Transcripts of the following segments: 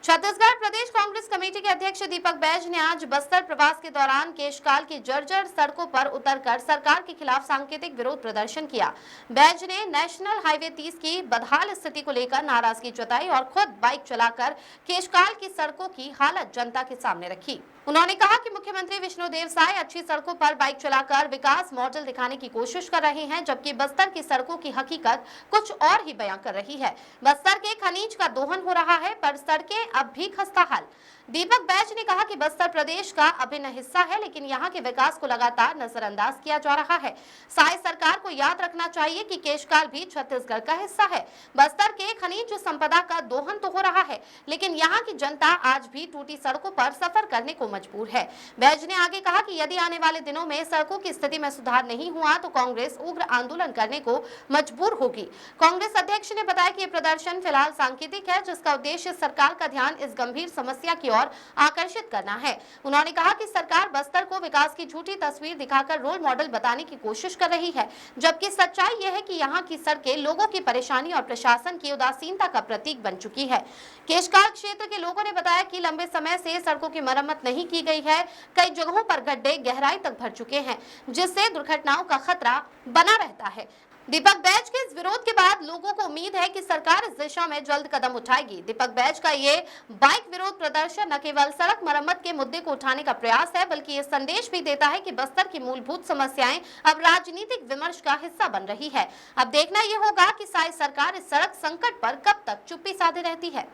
छत्तीसगढ़ प्रदेश Congress committee के अध्यक्ष दीपक बैज ने आज बस्तर प्रवास के दौरान केशकाल की जर्जर सड़कों पर उतरकर सरकार के खिलाफ सांकेतिक विरोध प्रदर्शन किया। बैज ने नेशनल हाईवे 30 की बदहाल स्थिति को लेकर नाराजगी जताई और खुद बाइक चलाकर केशकाल की सड़कों की हालत जनता के सामने रखी। उन्होंने कहा कि मुख्यमंत्री विष्णुदेव साय अच्छी सड़कों पर बाइक चलाकर विकास मॉडल दिखाने की कोशिश कर रहे हैं, जबकि बस्तर की सड़कों की हकीकत कुछ और ही बयां कर रही है। बस्तर के खनिज का दोहन हो रहा है, पर सड़कें अब भी खस्ताहाल। दीपक बैज ने कहा कि बस्तर प्रदेश का अभिन्न हिस्सा है, लेकिन यहाँ के विकास को लगातार नजरअंदाज किया जा रहा है। साय सरकार को याद रखना चाहिए कि केशकाल भी छत्तीसगढ़ का हिस्सा है। बस्तर के खनिज संपदा का दोहन तो हो रहा है, लेकिन यहाँ की जनता आज भी टूटी सड़कों पर सफर करने को मजबूर है। बैज ने आगे कहा कि यदि आने वाले दिनों में सड़कों की स्थिति में सुधार नहीं हुआ तो कांग्रेस उग्र आंदोलन करने को मजबूर होगी। कांग्रेस अध्यक्ष ने बताया कि ये प्रदर्शन फिलहाल सांकेतिक है, जिसका उद्देश्य सरकार का ध्यान इस गंभीर समस्या की ओर आकर्षित करना है। उन्होंने कहा कि सरकार बस्तर को विकास की झूठी तस्वीर दिखाकर रोल मॉडल बताने की कोशिश कर रही है, जबकि सच्चाई यह है कि यहाँ की सड़कें लोगों की परेशानी और प्रशासन की उदासीनता का प्रतीक बन चुकी है। केशकाल क्षेत्र के लोगों ने बताया कि लंबे समय से सड़कों की मरम्मत नहीं की गई है। कई जगहों पर गड्ढे गहराई तक भर चुके हैं, जिससे दुर्घटनाओं का खतरा बना रहता है। दीपक बैज के इस विरोध के बाद लोगों को उम्मीद है कि सरकार इस दिशा में जल्द कदम उठाएगी। दीपक बैज का ये बाइक विरोध प्रदर्शन न केवल सड़क मरम्मत के मुद्दे को उठाने का प्रयास है, बल्कि ये संदेश भी देता है कि बस्तर की मूलभूत समस्याएं अब राजनीतिक विमर्श का हिस्सा बन रही है। अब देखना ये होगा कि साय सरकार इस सड़क संकट पर कब तक चुप्पी साधे रहती है।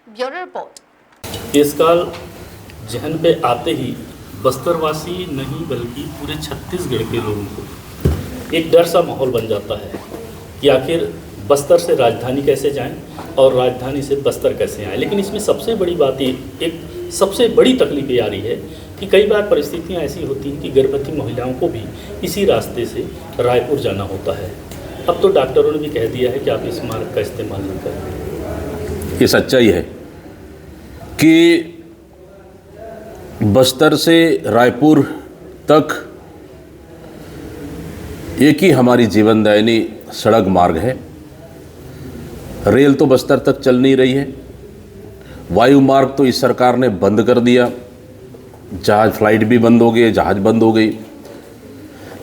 Bureau report. केशकाल जहन पे आते ही बस्तरवासी नहीं बल्कि पूरे छत्तीसगढ़ के लोगों को एक डर सा माहौल बन जाता है कि आखिर बस्तर से राजधानी कैसे जाएं और राजधानी से बस्तर कैसे आएं। लेकिन इसमें सबसे बड़ी बात एक सबसे बड़ी तकलीफ ये आ रही है कि कई बार परिस्थितियां ऐसी होती हैं कि गर्भवती महिलाओं को भी इसी रास्ते से रायपुर जाना होता है। अब तो डॉक्टरों ने भी कह दिया है कि आप इस मार्ग का इस्तेमाल नहीं करें। ये सच्चाई है कि बस्तर से रायपुर तक एक ही हमारी जीवनदायिनी सड़क मार्ग है। रेल तो बस्तर तक चल नहीं रही है, वायु मार्ग तो इस सरकार ने बंद कर दिया, जहाज फ्लाइट भी बंद हो गए, जहाज बंद हो गई।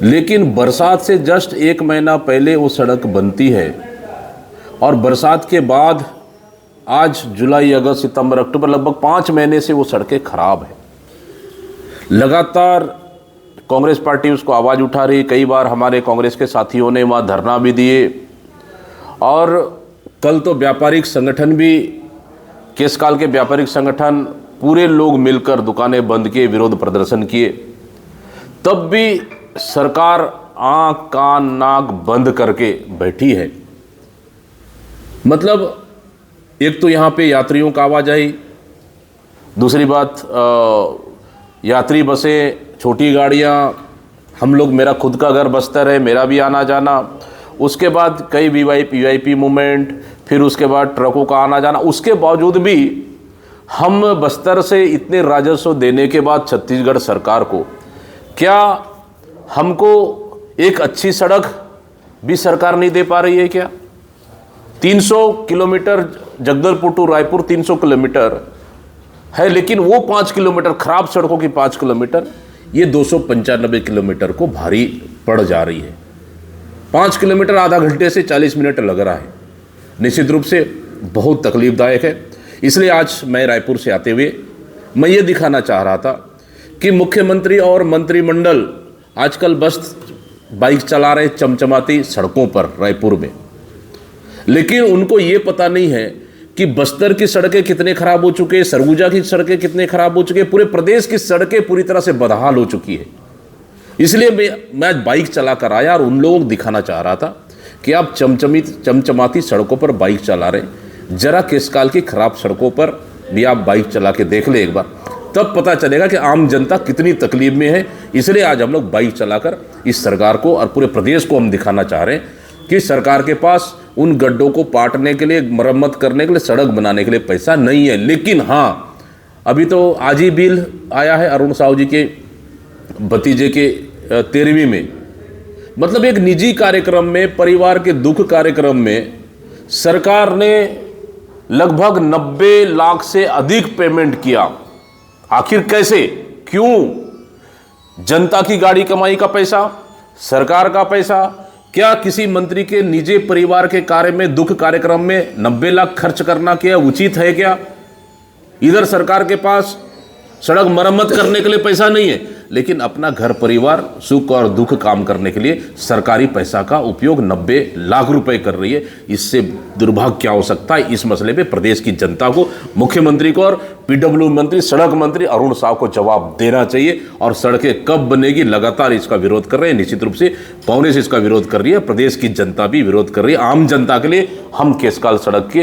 लेकिन बरसात से जस्ट 1 महीना पहले वो सड़क बनती है और बरसात के बाद आज जुलाई, अगस्त, सितंबर, अक्टूबर लगभग 5 महीने से वो सड़कें खराब है। लगातार कांग्रेस पार्टी उसको आवाज़ उठा रही। कई बार हमारे कांग्रेस के साथियों ने वहाँ धरना भी दिए और कल तो व्यापारिक संगठन भी, केशकाल के व्यापारिक संगठन पूरे लोग मिलकर दुकानें बंद किए, विरोध प्रदर्शन किए। तब भी सरकार आँख कान नाक बंद करके बैठी है। मतलब एक तो यहाँ पे यात्रियों का आवाजाही, दूसरी बात यात्री बसें, छोटी गाड़ियाँ, हम लोग, मेरा खुद का घर बस्तर है, मेरा भी आना जाना, उसके बाद कई वीआईपी मूवमेंट, फिर उसके बाद ट्रकों का आना जाना। उसके बावजूद भी हम बस्तर से इतने राजस्व देने के बाद छत्तीसगढ़ सरकार को क्या हमको एक अच्छी सड़क भी सरकार नहीं दे पा रही है क्या? 300 kilometre Jagdalpur to Raipur 300 kilometre है, लेकिन वो 5 किलोमीटर खराब सड़कों की 5 किलोमीटर ये 295 किलोमीटर को भारी पड़ जा रही है। 5 किलोमीटर आधा घंटे से 40 मिनट लग रहा है। निश्चित रूप से बहुत तकलीफदायक है। इसलिए आज मैं रायपुर से आते हुए मैं ये दिखाना चाह रहा था कि मुख्यमंत्री और मंत्रिमंडल आजकल बस बाइक चला रहे चमचमाती सड़कों पर रायपुर में, लेकिन उनको ये पता नहीं है कि बस्तर की सड़कें कितने खराब हो चुके हैं, सरगुजा की सड़कें कितने खराब हो चुके हैं, पूरे प्रदेश की सड़कें पूरी तरह से बदहाल हो चुकी है। इसलिए मैं आज बाइक चला कर आया और उन लोगों को दिखाना चाह रहा था कि आप चमचमाती सड़कों पर बाइक चला रहे, जरा केशकाल की खराब सड़कों पर भी आप बाइक चला के देख ले एक बार, तब पता चलेगा कि आम जनता कितनी तकलीफ में है। इसलिए आज हम लोग बाइक चलाकर इस सरकार को और पूरे प्रदेश को हम दिखाना चाह रहे हैं कि सरकार के पास उन गड्ढों को पाटने के लिए, मरम्मत करने के लिए, सड़क बनाने के लिए पैसा नहीं है। लेकिन हाँ, अभी तो आज ही बिल आया है अरुण साहू जी के भतीजे के 13वीं में, मतलब एक निजी कार्यक्रम में, परिवार के दुख कार्यक्रम में सरकार ने लगभग 90 लाख से अधिक पेमेंट किया। आखिर कैसे, क्यों? जनता की गाड़ी कमाई का पैसा, सरकार का पैसा, क्या किसी मंत्री के निजी परिवार के कार्य में, दुख कार्यक्रम में 90 लाख खर्च करना क्या उचित है? क्या इधर सरकार के पास सड़क मरम्मत करने के लिए पैसा नहीं है, लेकिन अपना घर परिवार सुख और दुख काम करने के लिए सरकारी पैसा का उपयोग 90 लाख रुपए कर रही है। इससे दुर्भाग्य क्या हो सकता है? इस मसले पे प्रदेश की जनता को, मुख्यमंत्री को और पीडब्ल्यू मंत्री, सड़क मंत्री अरुण साहब को जवाब देना चाहिए। और सड़कें कब बनेगी, लगातार इसका विरोध कर रहे हैं। निश्चित रूप से कांग्रेस इसका विरोध कर रही है, प्रदेश की जनता भी विरोध कर रही है। आम जनता के लिए हम केशकाल सड़क की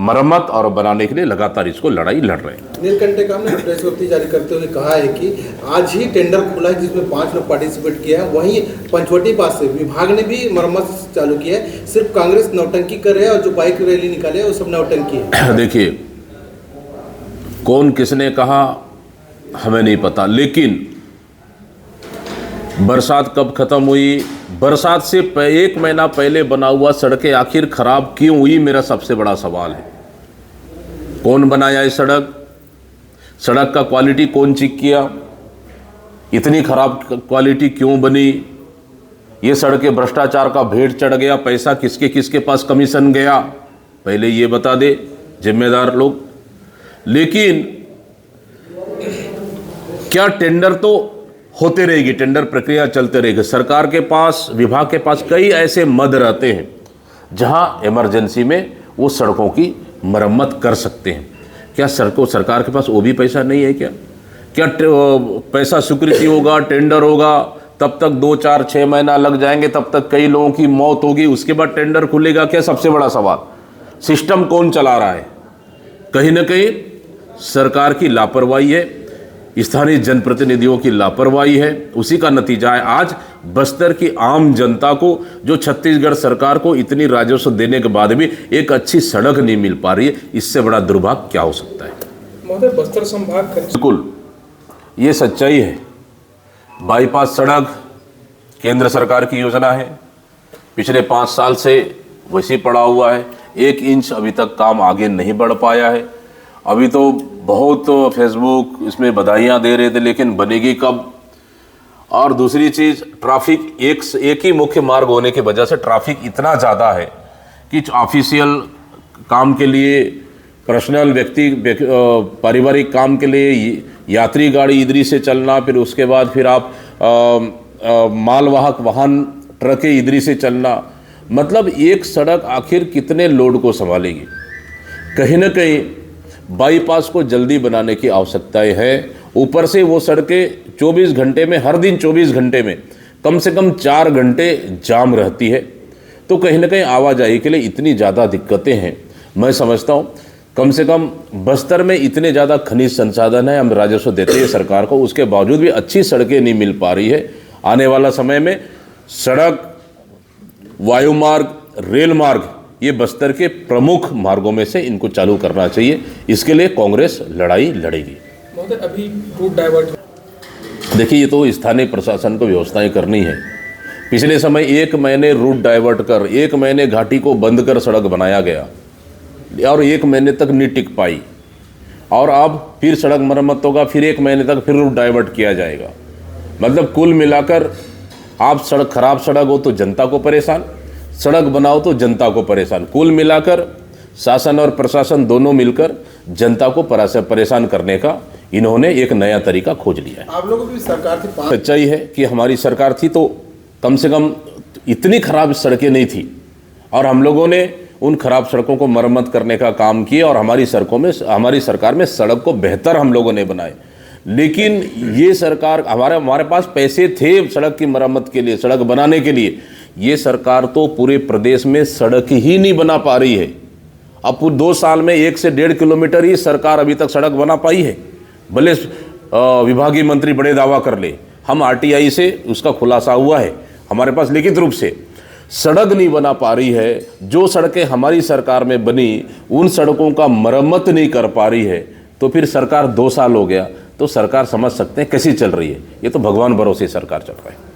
मरम्मत और बनाने के लिए लगातार इसको लड़ाई लड़ रहे हैं। नीलकंठे ने प्रेस विज्ञप्ति जारी करते हुए कहा है कि आज ही टेंडर खुला है जिसमें 5 लोग पार्टिसिपेट किया है। वहीं पंचवटी पास से विभाग ने भी मरम्मत चालू की है। सिर्फ कांग्रेस नौटंकी कर रहे हैं और जो बाइक रैली निकाले वो सब नौटंकी है। देखिए, कौन किसने कहा हमें नहीं पता, लेकिन बरसात कब खत्म हुई, बरसात से 1 महीना पहले बना हुआ सड़कें आखिर खराब क्यों हुई, मेरा सबसे बड़ा सवाल है। कौन बनाया ये सड़क? सड़क का क्वालिटी कौन चेक किया? इतनी खराब क्वालिटी क्यों बनी? ये सड़कें भ्रष्टाचार का भेड़ चढ़ गया, पैसा किसके किसके पास कमीशन गया, पहले ये बता दे जिम्मेदार लोग। लेकिन क्या टेंडर तो होते रहेगी, टेंडर प्रक्रिया चलते रहेगी। सरकार के पास, विभाग के पास कई ऐसे मद रहते हैं जहां इमरजेंसी में वो सड़कों की मरम्मत कर सकते हैं। क्या सरकार के पास वो भी पैसा नहीं है? क्या पैसा स्वीकृति होगा, टेंडर होगा, तब तक 2, 4, 6 महीना लग जाएंगे, तब तक कई लोगों की मौत होगी, उसके बाद टेंडर खुलेगा क्या? सबसे बड़ा सवाल, सिस्टम कौन चला रहा है? कहीं ना कहीं सरकार की लापरवाही है, स्थानीय जनप्रतिनिधियों की लापरवाही है। उसी का नतीजा है आज बस्तर की आम जनता को, जो छत्तीसगढ़ सरकार को इतनी राजस्व देने के बाद भी एक अच्छी सड़क नहीं मिल पा रही है। इससे बड़ा दुर्भाग्य क्या हो सकता है? महोदय, बस्तर संभाग बिल्कुल ये सच्चाई है। बाईपास सड़क केंद्र सरकार की योजना है, पिछले 5 साल से वैसे पड़ा हुआ है, 1 इंच अभी तक काम आगे नहीं बढ़ पाया है। अभी तो बहुत फेसबुक इसमें बधाइयाँ दे रहे थे, लेकिन बनेगी कब? और दूसरी चीज़, ट्रैफिक एक ही मुख्य मार्ग होने की वजह से ट्रैफिक इतना ज़्यादा है कि ऑफिशियल काम के लिए, पर्सनल पारिवारिक काम के लिए यात्री गाड़ी इधरी से चलना, फिर उसके बाद फिर आप मालवाहक वाहन ट्रकें इधरी से चलना, मतलब एक सड़क आखिर कितने लोड को संभालेगी? कहीं ना कहीं बाईपास को जल्दी बनाने की आवश्यकताएं है। ऊपर से वो सड़कें 24 घंटे में, हर दिन 24 घंटे में कम से कम 4 घंटे जाम रहती है, तो कहीं ना कहीं आवाजाही के लिए इतनी ज़्यादा दिक्कतें हैं। मैं समझता हूँ कम से कम बस्तर में इतने ज़्यादा खनिज संसाधन है, हम राजस्व देते हैं सरकार को, उसके बावजूद भी अच्छी सड़कें नहीं मिल पा रही है। आने वाला समय में सड़क, वायुमार्ग, रेल मार्ग, ये बस्तर के प्रमुख मार्गों में से इनको चालू करना चाहिए। इसके लिए कांग्रेस लड़ाई लड़ेगी। अभी रूट डाइवर्ट, देखिए, ये तो स्थानीय प्रशासन को व्यवस्थाएं करनी है। पिछले समय 1 महीने रूट डाइवर्ट कर, 1 महीने घाटी को बंद कर सड़क बनाया गया और 1 महीने तक नहीं टिक पाई, और अब फिर सड़क मरम्मत होगा, फिर 1 महीने तक फिर रूट डाइवर्ट किया जाएगा। मतलब कुल मिलाकर आप सड़क, खराब सड़क हो तो जनता को परेशान, सड़क बनाओ तो जनता को परेशान। कुल मिलाकर शासन और प्रशासन दोनों मिलकर जनता को परेशान करने का इन्होंने एक नया तरीका खोज लिया है। आप लोगों की सरकार थी, सच्चाई है कि हमारी सरकार थी तो कम से कम इतनी खराब सड़कें नहीं थी, और हम लोगों ने उन खराब सड़कों को मरम्मत करने का काम किया, और हमारी सरकार में सड़क को बेहतर हम लोगों ने बनाए। लेकिन ये सरकार, हमारे पास पैसे थे सड़क की मरम्मत के लिए, सड़क बनाने के लिए। ये सरकार तो पूरे प्रदेश में सड़क ही नहीं बना पा रही है। अब 2 साल में 1 से 1.5 किलोमीटर ही सरकार अभी तक सड़क बना पाई है। भले विभागीय मंत्री बड़े दावा कर ले, हम RTI से उसका खुलासा हुआ है हमारे पास लिखित रूप से, सड़क नहीं बना पा रही है। जो सड़कें हमारी सरकार में बनी, उन सड़कों का मरम्मत नहीं कर पा रही है, तो फिर सरकार 2 साल हो गया, तो सरकार समझ सकते हैं कैसी चल रही है। ये तो भगवान भरोसे सरकार चल रहा है।